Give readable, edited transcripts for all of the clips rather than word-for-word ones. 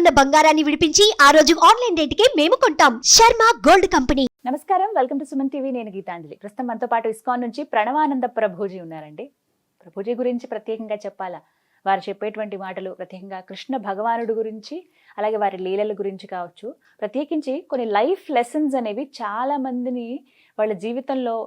ఉన్న బంగారాన్ని విడిపించి ఆ రోజు ఆన్లైన్ రేటుకే మేము కొంటాం. Sharma gold company. నమస్కారం, వెల్కమ్ టు సుమన్ టీవీ. నేను గీతాంజలి. ప్రస్తుతం మనతో పాటు ఇస్కాన్ నుంచి ప్రణవానంద ప్రభుజీ ఉన్నారండి. ప్రభుజీ గురించి ప్రత్యేకంగా చెప్పాలా, వారు చెప్పేటువంటి మాటలు ప్రత్యేకంగా కృష్ణ భగవానుడు గురించి, అలాగే వారి లీలల గురించి కావచ్చు, ప్రత్యేకించి కొన్ని లైఫ్ లెసన్స్ అనేవి చాలా మందిని వాళ్ళ జీవితంలో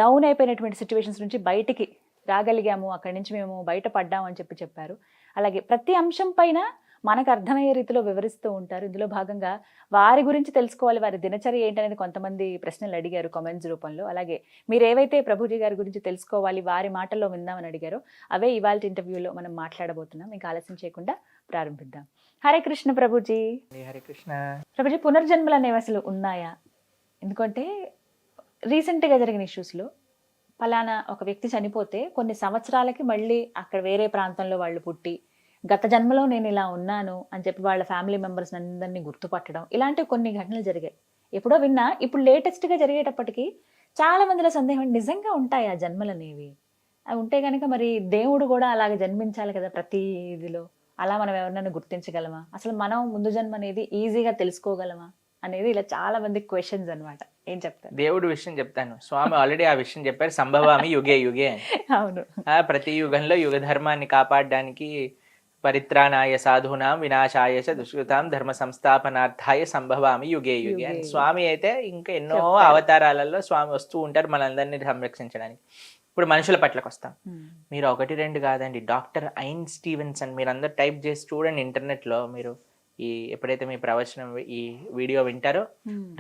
డౌన్ అయిపోయినటువంటి సిచ్యువేషన్స్ నుంచి బయటికి రాగలిగాము, అక్కడి నుంచి మేము బయటపడ్డాము అని చెప్పారు. అలాగే ప్రతి అంశం పైన మనకు అర్థమయ్యే రీతిలో వివరిస్తూ ఉంటారు. ఇందులో భాగంగా వారి గురించి తెలుసుకోవాలి, వారి దినచర్య ఏంటనేది కొంతమంది ప్రశ్నలు అడిగారు కామెంట్స్ రూపంలో. అలాగే మీరు ఏవైతే ప్రభుజీ గారి గురించి తెలుసుకోవాలి, వారి మాటల్లో విందామని అడిగారో అవే ఇవాళ ఇంటర్వ్యూలో మనం మాట్లాడబోతున్నాం. ఇంకా ఆలస్యం చేయకుండా ప్రారంభిద్దాం. హరే కృష్ణ ప్రభుజీ. హరే కృష్ణ. ప్రభుజీ, పునర్జన్మలు అనేవి అసలు ఉన్నాయా? ఎందుకంటే రీసెంట్గా జరిగిన ఇష్యూస్లో ఫలానా ఒక వ్యక్తి చనిపోతే కొన్ని సంవత్సరాలకి మళ్ళీ అక్కడ వేరే ప్రాంతంలో వాళ్ళు పుట్టి గత జన్మలో నేను ఇలా ఉన్నాను అని చెప్పి వాళ్ళ ఫ్యామిలీ మెంబర్స్ అందరినీ గుర్తుపట్టడం, ఇలాంటివి కొన్ని ఘటనలు జరిగాయి. ఎప్పుడో విన్నా, ఇప్పుడు లేటెస్ట్గా జరిగేటప్పటికి చాలా మందిలో సందేహం, నిజంగా ఉంటాయి ఆ జన్మలు అనేవి? అవి ఉంటే కనుక మరి దేవుడు కూడా అలాగే జన్మించాలి కదా ప్రతి ఇదిలో. అలా మనం ఎవరినైనా గుర్తించగలమా? అసలు మనం ముందు జన్మ అనేది ఈజీగా తెలుసుకోగలమా అనేది ఇలా చాలా మంది క్వశ్చన్స్ అనమాట. ఏం చెప్తారు? దేవుడు విషయం చెప్తాను. స్వామి ఆల్రెడీ ఆ విషయం చెప్పారు, సంభవామి యుగే యుగే అని. అవును. ప్రతి యుగంలో యుగ ధర్మాన్ని కాపాడడానికి పరిత్రాణాయ సాధూనాం వినాశాయ చ దుష్కృతాం ధర్మ సంస్థాపనార్థాయ సంభవామి యుగే యుగే అని స్వామి అయితే ఇంకా ఎన్నో అవతారాలలో స్వామి వస్తూ ఉంటారు మనందరినీ సంరక్షించడానికి. ఇప్పుడు మనుషుల పట్లకు వస్తాం. మీరు ఒకటి రెండు కాదండి, డాక్టర్ ఐన్ స్టీవెన్సన్, మీరు అందరు టైప్ చేసి చూడండి ఇంటర్నెట్లో. మీరు ఈ ఎప్పుడైతే మీ ప్రవచనం ఈ వీడియో వింటారో,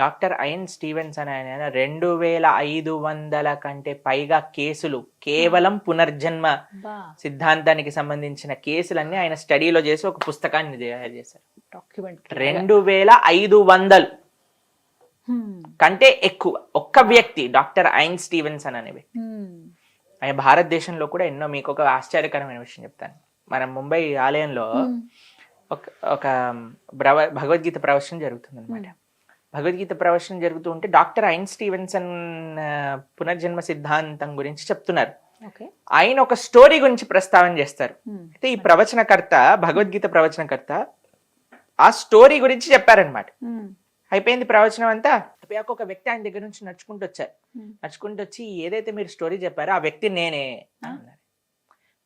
డాక్టర్ ఐన్ స్టీవెన్సన్ ఆయన 2500 కంటే పైగా కేసులు కేవలం పునర్జన్మ సిద్ధాంతానికి సంబంధించిన కేసులన్నీ ఆయన స్టడీలో చేసి ఒక పుస్తకాన్ని తయారు చేశారు. 2500 కంటే ఎక్కువ ఒక్క వ్యక్తి డాక్టర్ ఐన్ స్టీవెన్సన్ అనేవి. ఆయన భారతదేశంలో కూడా ఎన్నో, మీకు ఒక ఆశ్చర్యకరమైన విషయం చెప్తాను. మన ముంబై ఆలయంలో ఒక భగవద్గీత ప్రవచనం జరుగుతుంది అనమాట. భగవద్గీత ప్రవచనం జరుగుతూ ఉంటే డాక్టర్ ఐన్ స్టీవెన్సన్ పునర్జన్మ సిద్ధాంతం గురించి చెప్తున్నారు. ఆయన ఒక స్టోరీ గురించి ప్రస్తావన చేస్తారు. అయితే ఈ ప్రవచనకర్త, భగవద్గీత ప్రవచనకర్త ఆ స్టోరీ గురించి చెప్పారనమాట. అయిపోయింది ప్రవచనం అంతా. అయిపోయాక ఒక వ్యక్తి ఆయన దగ్గర నుంచి నడుచుకుంటూ వచ్చారు. నడుచుకుంటూ వచ్చి, ఏదైతే మీరు స్టోరీ చెప్పారో ఆ వ్యక్తి నేనే అన్నారు.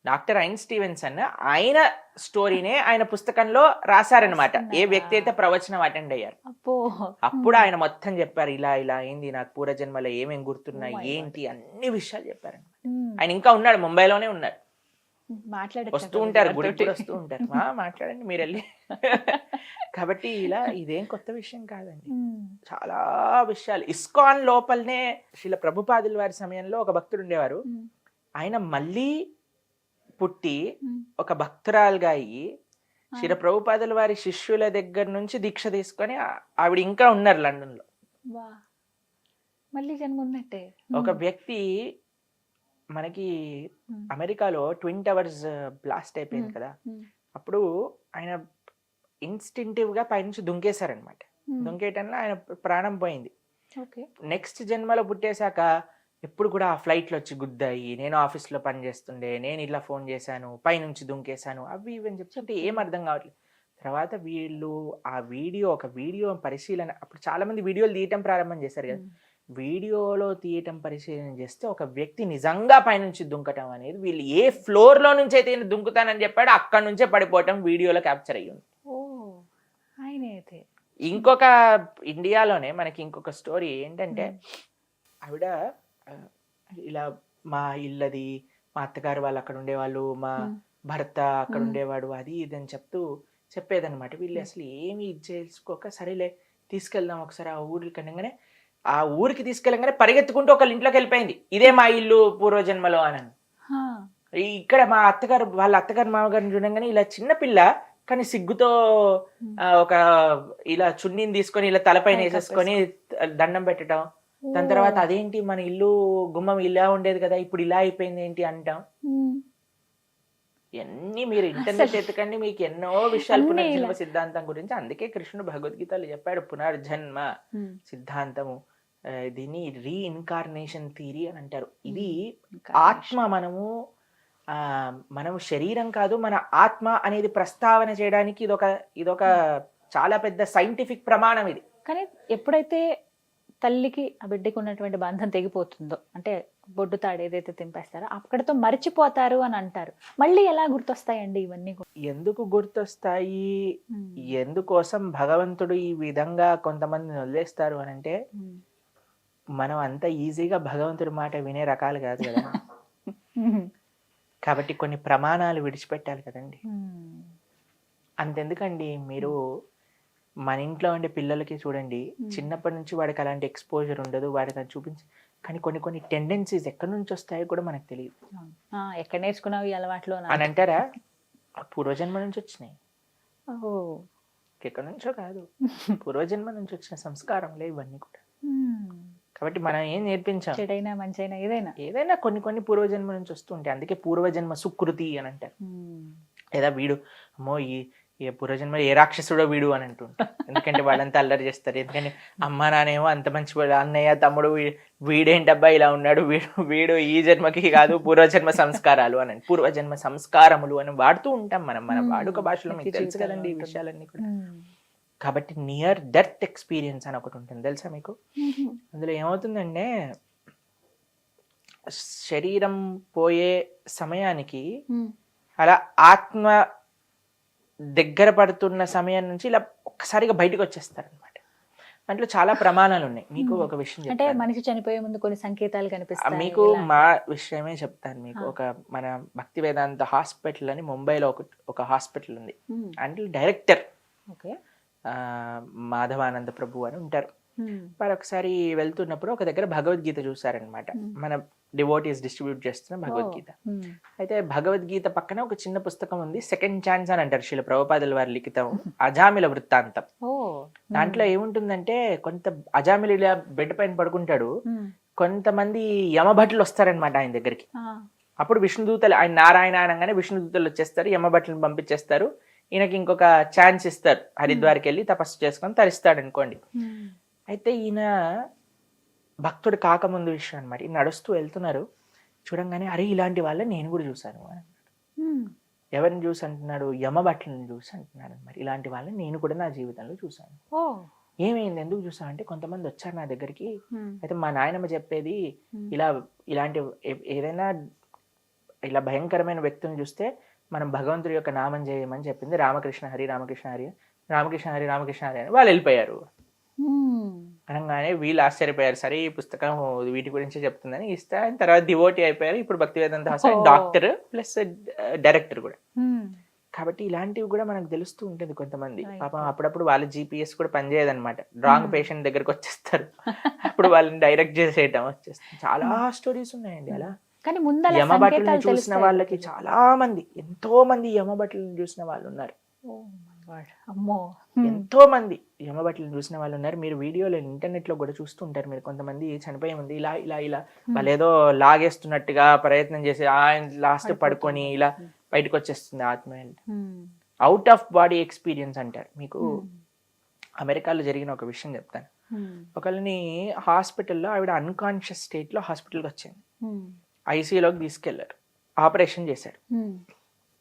డాక్టర్ ఐన్ స్టీవెన్సన్ ఆయన స్టోరీనే ఆయన పుస్తకంలో రాశారనమాట, ఏ వ్యక్తి అయితే ప్రవచనం అటెండ్ అయ్యారు. అప్పుడు ఆయన మొత్తం చెప్పారు, ఇలా ఇలా అయింది, నాకు పూర్వజన్మలో ఏమేమి గుర్తున్నాయి ఏంటి అన్ని విషయాలు చెప్పారనమాట. ఆయన ఇంకా ఉన్నాడు, ముంబైలోనే ఉన్నాడు, వస్తూ ఉంటారు, గుడికి వస్తూ ఉంటారు. మాట్లాడండి మీరు వెళ్ళి. కాబట్టి ఇలా ఇదేం కొత్త విషయం కాదండి, చాలా విషయాలు. ఇస్కాన్ లోపలనే శ్రీల ప్రభుపాదుల వారి సమయంలో ఒక భక్తుడు ఉండేవారు. ఆయన మళ్ళీ పుట్టి ఒక భక్తురాలుగా అయ్యి శ్రీల ప్రభుపాదుల వారి శిష్యుల దగ్గర నుంచి దీక్ష తీసుకొని ఆవిడ ఇంకా ఉన్నారు లండన్ లో. మళ్ళీ జన్మ ఉన్నట్టే. ఒక వ్యక్తి మనకి అమెరికాలో ట్విన్ టవర్స్ బ్లాస్ట్ అయిపోయింది కదా, అప్పుడు ఆయన ఇన్స్టింటివ్ గా పైనుంచి దుంకేశారనమాట. దుంకేయటంలో ఆయన ప్రాణం పోయింది. నెక్స్ట్ జన్మలో పుట్టేశాక ఎప్పుడు కూడా ఆ ఫ్లైట్లో వచ్చి గుద్దాయి, నేను ఆఫీస్లో పని చేస్తుండే, నేను ఇలా ఫోన్ చేశాను, పైనుంచి దుంకేశాను, అవి ఇవని చెప్తుంటే ఏం అర్థం కావట్లేదు. తర్వాత వీళ్ళు ఆ ఒక వీడియో పరిశీలన, అప్పుడు చాలా మంది వీడియోలు తీయటం ప్రారంభం చేశారు కదా, వీడియోలో తీయటం పరిశీలన చేస్తే ఒక వ్యక్తి నిజంగా పైనుంచి దుంకటం అనేది, వీళ్ళు ఏ ఫ్లోర్ లో నుంచి అయితే దుంకుతానని చెప్పాడు అక్కడ నుంచే పడిపోవటం వీడియోలో క్యాప్చర్ అయ్యింది. ఇంకొక ఇండియాలోనే మనకి ఇంకొక స్టోరీ ఏంటంటే, ఆవిడ ఇలా మా ఇల్లది, మా అత్తగారు వాళ్ళు అక్కడ ఉండేవాళ్ళు, మా భర్త అక్కడ ఉండేవాడు, అది ఇది అని చెప్పేదన్నమాట. వీళ్ళు అసలు ఏమి ఇది చేసుకోక, సరేలే తీసుకెళ్దాం ఒకసారి ఆ ఊరికి అనగానే, ఆ ఊరికి తీసుకెళ్ళగానే పరిగెత్తుకుంటూ ఒకళ్ళ ఇంట్లోకి వెళ్ళిపోయింది, ఇదే మా ఇల్లు పూర్వజన్మలో అని. ఇక్కడ మా అత్తగారు వాళ్ళ అత్తగారు మామగారిని చూడంగానే ఇలా చిన్నపిల్ల కానీ సిగ్గుతో ఒక ఇలా చున్నీని తీసుకొని ఇలా తలపైన వేసేసుకొని దండం పెట్టడం. దాని తర్వాత అదేంటి మన ఇల్లు గుమ్మం ఇలా ఉండేది కదా, ఇప్పుడు ఇలా అయిపోయింది ఏంటి అంటాం. ఎన్ని మీరు ఇంటర్నెట్ ఎత్తుకండి, మీకు ఎన్నో విషయాలు పునర్జన్మ సిద్ధాంతం గురించి. అందుకే కృష్ణుడు భగవద్గీతలో చెప్పాడు పునర్జన్మ సిద్ధాంతము, దీన్ని రీఇన్కార్నేషన్ థియరీ అని అంటారు. ఇది ఆత్మ మనము మనం శరీరం కాదు, మన ఆత్మ అనేది ప్రస్తావన చేయడానికి ఇదొక చాలా పెద్ద సైంటిఫిక్ ప్రమాణం ఇది. కానీ ఎప్పుడైతే తల్లికి ఆ బిడ్డకి ఉన్నటువంటి బంధం తెగిపోతుందో, అంటే బొడ్డు తాడు ఏదైతే తెంపేస్తారో అక్కడతో మర్చిపోతారు అని అంటారు. మళ్ళీ ఎలా గుర్తొస్తాయండి ఇవన్నీ కూడా? ఎందుకు గుర్తొస్తాయి, ఎందుకోసం భగవంతుడు ఈ విధంగా కొంతమందిని వదిలేస్తారు అని అంటే, మనం అంత ఈజీగా భగవంతుడి మాట వినే రకాలు కాదు కదా. కాబట్టి కొన్ని ప్రమాణాలు విడిచిపెట్టాలి కదండి. అంతెందుకండి, మీరు మన ఇంట్లో ఉండే పిల్లలకి చూడండి, చిన్నప్పటి నుంచి వాడికి అలాంటి ఎక్స్పోజర్ ఉండదు, వాడికి అది చూపించి, కానీ కొన్ని టెండెన్సీస్ ఎక్కడి నుంచి వస్తాయో కూడా మనకు తెలియదు. ఎక్కడ నేర్చుకున్నావు ఈ అలవాట్లు అని అంటారా? పూర్వజన్మ నుంచి వచ్చినాయి, ఎక్కడి నుంచో కాదు, పూర్వజన్మ నుంచి వచ్చిన సంస్కారంలే ఇవన్నీ కూడా. కాబట్టి మనం ఏం నేర్పించాం, చెడైనా మంచైనా ఏదైనా కొన్ని పూర్వజన్మ నుంచి వస్తుంటాయి. అందుకే పూర్వజన్మ సుకృతి అని అంటారు. లేదా వీడు అమ్మో ఈ పూర్వజన్మ ఏ రాక్షసుడో వీడు అని అంటుంటారు. ఎందుకంటే వాళ్ళంతా అల్లరి చేస్తారు. ఎందుకంటే అమ్మ నానేమో అంత మంచి వాడు, అన్నయ్య తమ్ముడు వీడేంటబ్బా ఇలా ఉన్నాడు, వీడు ఈ జన్మకి కాదు, పూర్వజన్మ సంస్కారాలు అని, పూర్వజన్మ సంస్కారములు అని వాడుతూ ఉంటాం మనం మన వాడుక భాషలో. మీకు తెలుసు కదండి ఈ విషయాలన్నీ కూడా. కాబట్టి నియర్ డెత్ ఎక్స్పీరియన్స్ అని ఒకటి ఉంటుంది, తెలుసా మీకు? అందులో ఏమవుతుందంటే, శరీరం పోయే సమయానికి అలా ఆత్మ దగ్గర పడుతున్న సమయం నుంచి ఇలా ఒక్కసారిగా బయటకు వచ్చేస్తారు అనమాట. దాంట్లో చాలా ప్రమాణాలు ఉన్నాయి. మీకు ఒక విషయం అంటే మనిషి చనిపోయే ముందు కొన్ని సంకేతాలు కనిపిస్తాయి. మీకు మా విషయమే చెప్తాను. మీకు మన భక్తి వేదాంత హాస్పిటల్ అని ముంబైలో ఒక హాస్పిటల్ ఉంది. అంటే డైరెక్టర్ మాధవానంద ప్రభు అని ఉంటారు. వారు ఒకసారి వెళ్తున్నప్పుడు ఒక దగ్గర భగవద్గీత చూసారనమాట. మన డివోటీస్ డిస్ట్రిబ్యూట్ చేస్తున్న భగవద్గీత. అయితే భగవద్గీత పక్కన ఒక చిన్న పుస్తకం ఉంది, సెకండ్ ఛాన్స్ అని అంటారు శ్రీల ప్రభుపాదుల వారి లిఖితం, అజామిల వృత్తాంతం. దాంట్లో ఏముంటుందంటే, కొంత అజామిల ఇలా బెడ్ పైన పడుకుంటాడు, కొంతమంది యమభట్లు వస్తారనమాట ఆయన దగ్గరికి. అప్పుడు విష్ణుదూతలు, ఆయన నారాయణ అనగానే విష్ణుదూతలు వచ్చేస్తారు, యమభట్లను పంపించేస్తారు. ఈయనకి ఇంకొక ఛాన్స్ ఇస్తారు, హరిద్వార్కి వెళ్ళి తపస్సు చేసుకొని తరిస్తాడు అనుకోండి. అయితే ఈయన భక్తుడు కాకముందు విషయం అనమాట. ఈయన నడుస్తూ వెళ్తున్నారు, చూడంగానే అరే ఇలాంటి వాళ్ళని నేను కూడా చూశాను అని అన్నాడు. ఎవరిని చూసి అంటున్నాడు? యమభట్లను చూసి అంటున్నాడు అనమాట. ఇలాంటి వాళ్ళని నేను కూడా నా జీవితంలో చూశాను. ఏమైంది, ఎందుకు చూసాను అంటే, కొంతమంది వచ్చారు నా దగ్గరికి. అయితే మా నాయనమ్మ చెప్పేది, ఇలాంటి ఏదైనా ఇలా భయంకరమైన వ్యక్తిని చూస్తే మనం భగవంతుడి యొక్క నామం చేయమని చెప్పింది. రామకృష్ణ హరి రామకృష్ణ హరి రామకృష్ణ హరి రామకృష్ణ హరి అని వాళ్ళు వెళ్ళిపోయారు. అనగానే వీళ్ళు ఆశ్చర్యపోయారు, సరే ఈ పుస్తకం వీటి గురించి చెప్తుందని ఇస్తే, ఆయన తర్వాత డివోటీ అయిపోయారు. ఇప్పుడు భక్తి వేదాంత హాస్పిటల్ డాక్టర్ ప్లస్ డైరెక్టర్ కూడా. కాబట్టి ఇలాంటివి కూడా మనకు తెలుస్తూ ఉంటుంది. కొంతమంది పాపం అప్పుడప్పుడు వాళ్ళ GPS కూడా పనిచేయదనమాట, రాంగ్ పేషెంట్ దగ్గరకు వచ్చేస్తారు, అప్పుడు వాళ్ళని డైరెక్ట్ చేసేయటం వచ్చేస్తుంది. చాలా స్టోరీస్ ఉన్నాయండి అలా. యమభట్లను చూసిన వాళ్ళకి చాలా మంది, ఎంతో మంది యమభట్లను చూసిన వాళ్ళు ఉన్నారు. ఎంతో మంది యమభట్లను చూసిన వాళ్ళు ఉన్నారు. మీరు వీడియోలో ఇంటర్నెట్ లో కూడా చూస్తుంటారు. మీరు కొంతమంది చనిపోయే ముందు ఇలా ఇలా ఇలా వాళ్ళు ఏదో లాగేస్తున్నట్టుగా ప్రయత్నం చేసి ఆయన లాస్ట్ పడుకొని ఇలా బయటకు వచ్చేస్తుంది ఆత్మ. అవుట్ ఆఫ్ బాడీ ఎక్స్పీరియన్స్ అంటారు. మీకు అమెరికాలో జరిగిన ఒక విషయం చెప్తాను. ఒకళ్ళని హాస్పిటల్లో, ఆవిడ అన్కాన్షియస్ స్టేట్ లో హాస్పిటల్కి వచ్చింది. ఐసీయూలోకి తీసుకెళ్లారు, ఆపరేషన్ చేశారు.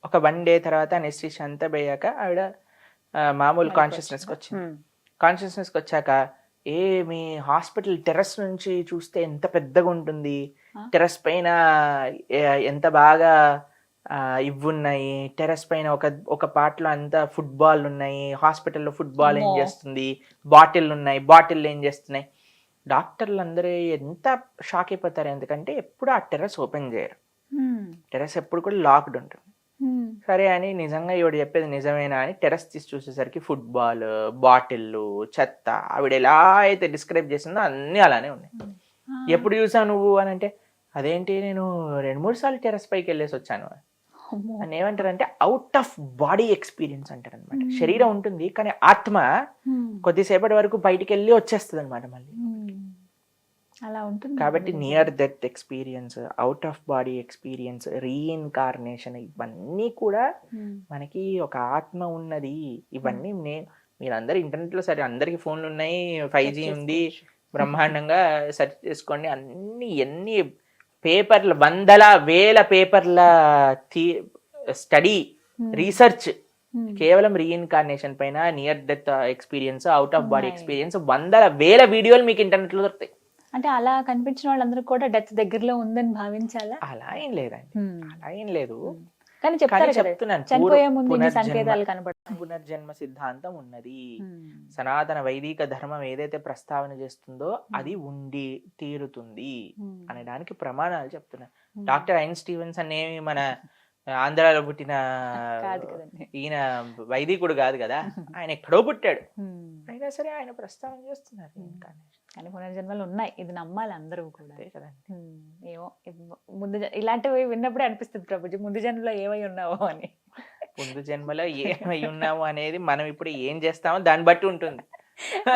ఒక 1 day తర్వాత అనెస్థీషియా అంతా పోయాక ఆవిడ మామూలు కాన్షియస్నెస్కి వచ్చింది. కాన్షియస్నెస్కి వచ్చాక, మీ హాస్పిటల్ టెర్రస్ నుంచి చూస్తే ఎంత పెద్దగా ఉంటుంది, టెర్రస్ పైన ఎంత బాగా ఇవ్వున్నాయి, టెర్రస్ పైన ఒక పార్ట్లో అంతా ఫుట్బాల్ ఉన్నాయి, హాస్పిటల్లో ఫుట్బాల్ ఏం చేస్తుంది, బాటిల్ ఉన్నాయి, బాటిల్ ఏం చేస్తున్నాయి. డాక్టర్లు అందరూ ఎంత షాక్ అయిపోతారు, ఎందుకంటే ఎప్పుడు ఆ టెర్రస్ ఓపెన్ చేయరు, టెర్రస్ ఎప్పుడు కూడా లాక్డ్ ఉంటుంది. సరే అని నిజంగా ఈవిడ చెప్పేది నిజమేనా అని టెర్రస్ తీసి చూసేసరికి ఫుట్బాల్, బాటిల్లు, చెత్త, ఆవిడ ఎలా అయితే డిస్క్రైబ్ చేసిందో అన్నీ అలానే ఉన్నాయి. ఎప్పుడు చూసావు నువ్వు అని అంటే, అదేంటి నేను 2-3 సార్లు టెర్రస్ పైకి వెళ్ళేసి వచ్చాను అని. ఏమంటారంటే అవుట్ ఆఫ్ బాడీ ఎక్స్పీరియన్స్ అంటారు అనమాట. శరీరం ఉంటుంది కానీ ఆత్మ కొద్దిసేపటి వరకు బయటికి వెళ్ళి వచ్చేస్తుంది అనమాట మళ్ళీ. అలా ఉంటుంది. కాబట్టి near death experience, out of body experience, reincarnation, ఇవన్నీ కూడా మనకి ఒక ఆత్మ ఉన్నది. ఇవన్నీ మీరందరూ ఇంటర్నెట్ లో, సరే అందరికి ఫోన్లు ఉన్నాయి, 5G ఉంది, బ్రహ్మాండంగా సెర్చ్ చేసుకోండి. ఎన్ని పేపర్ల వందల వేల పేపర్ల స్టడీ రీసెర్చ్ కేవలం రీఇన్కార్నేషన్ పైన, near death experience, out of body experience, వందల వేల వీడియోలు మీకు ఇంటర్నెట్ లో దొరుకుతాయి. అంటే అలా కనిపించిన వాళ్ళందరూ కూడా డెత్ దగ్గరలో ఉందని భావించాలా? అలా ఏం లేదండి, అలా ఏం లేదు. కానీ చెప్తారు కదా, చెప్తున్నాను, చనిపోయే ముందు ఇన్ని సంకేతాలు కనపడతాయి. పునర్జన్మ సిద్ధాంతం ఉన్నది. సనాతన వైదిక ధర్మం ఏదైతే ప్రస్తావన చేస్తుందో అది ఉండి తీరుతుంది అనడానికి ప్రమాణాలు చెప్తున్నాను. డాక్టర్ ఐన్ స్టీవెన్స్ అనేవి మన ఆంధ్రాలో పుట్టిన ఈయన వైదికుడు కాదు కదా, ఆయన ఎక్కడో పుట్టాడు, అయినా సరే ఆయన ప్రస్తావన చేస్తున్నారు. కానీ పునర్జన్మలు ఉన్నాయి, ఇది నమ్మాలి అందరూ కూడా కదండి. ఏమో ముందు ఇలాంటివి విన్నప్పుడే అనిపిస్తుంది ప్రభుజీ, ముందు జన్మలో ఏమై ఉన్నావో అని. ముందు జన్మలో ఏమై ఉన్నాము అనేది మనం ఇప్పుడు ఏం చేస్తామో దాన్ని బట్టి ఉంటుంది.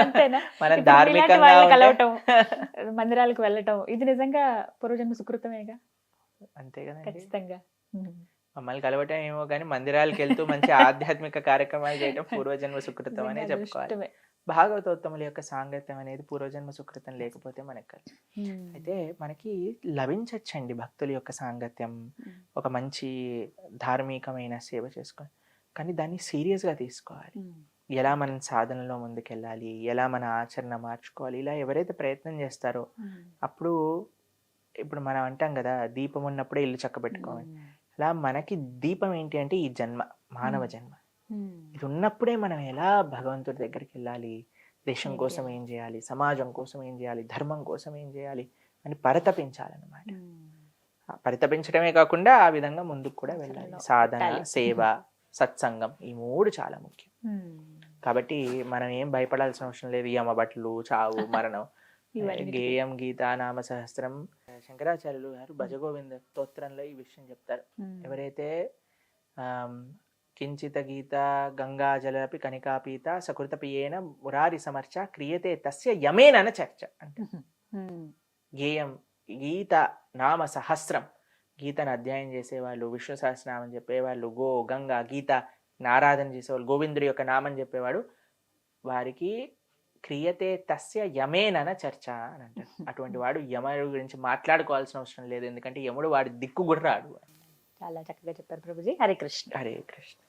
అంతేనా? మనం ధార్మికంగా కలవటం, మందిరాలకు వెళ్ళటం, ఇది నిజంగా పూర్వజన్మ సుకృతమేగా. అంతే కదా, ఖచ్చితంగా. మమ్మల్ని కలవటం ఏమో కానీ మందిరాలకు వెళ్తూ మంచి ఆధ్యాత్మిక కార్యక్రమాలు చేయడం పూర్వజన్మ సుకృతం అనే చెప్పుకోవాలి. భాగవతోత్తముల యొక్క సాంగత్యం అనేది పూర్వజన్మ సుకృతం లేకపోతే మనకు అయితే మనకి లభించచ్చండి భక్తుల యొక్క సాంగత్యం, ఒక మంచి ధార్మికమైన సేవ చేసుకొని. కానీ దాన్ని సీరియస్గా తీసుకోవాలి. ఎలా మనం సాధనలో ముందుకెళ్ళాలి, ఎలా మన ఆచరణ మార్చుకోవాలి, ఇలా ఎవరైతే ప్రయత్నం చేస్తారో అప్పుడు, ఇప్పుడు మనం అంటాం కదా దీపం ఉన్నప్పుడే ఇల్లు చక్కబెట్టుకోవాలి, అలా మనకి దీపం ఏంటి అంటే ఈ జన్మ, మానవ జన్మ. ఇది ఉన్నప్పుడే మనం ఎలా భగవంతుడి దగ్గరికి వెళ్ళాలి, దేశం కోసం ఏం చేయాలి, సమాజం కోసం ఏం చేయాలి, ధర్మం కోసం ఏం చేయాలి అని పరితపించాలన్నమాట. పరితపించడమే కాకుండా ఆ విధంగా ముందుకు కూడా వెళ్ళాలి. సాధన, సేవ, సత్సంగం, ఈ మూడు చాలా ముఖ్యం. కాబట్టి మనం ఏం భయపడాల్సిన అవసరం లేదు. యమబట్లు, చావు, మరణం. గేయం గీతా నామ సహస్రం. శంకరాచార్యులు గారు భజగోవింద స్తోత్రంలో ఈ విషయం చెప్తారు. ఎవరైతే కించిత గీత గంగాజలపి కనికాపీత సకృతపియేన మురారి సమర్చ క్రియతే తస్య యమేనన చర్చ అంటే, గేయం గీత నామ సహస్రం, గీతను అధ్యాయం చేసేవాళ్ళు, విష్ణు సహస్రనామం చెప్పేవాళ్ళు, గంగా గీత ఆరాధన చేసేవాళ్ళు, గోవిందుడి యొక్క నామం చెప్పేవాడు, వారికి క్రియతే తస్య యమేనన చర్చ అని అంటారు. అటువంటి వాడు యముడు గురించి మాట్లాడుకోవాల్సిన అవసరం లేదు, ఎందుకంటే యముడు వాడి దిక్కు కూడా రాడు. చాలా చక్కగా చెప్పారు ప్రభుజీ. హరే కృష్ణ. హరే కృష్ణ.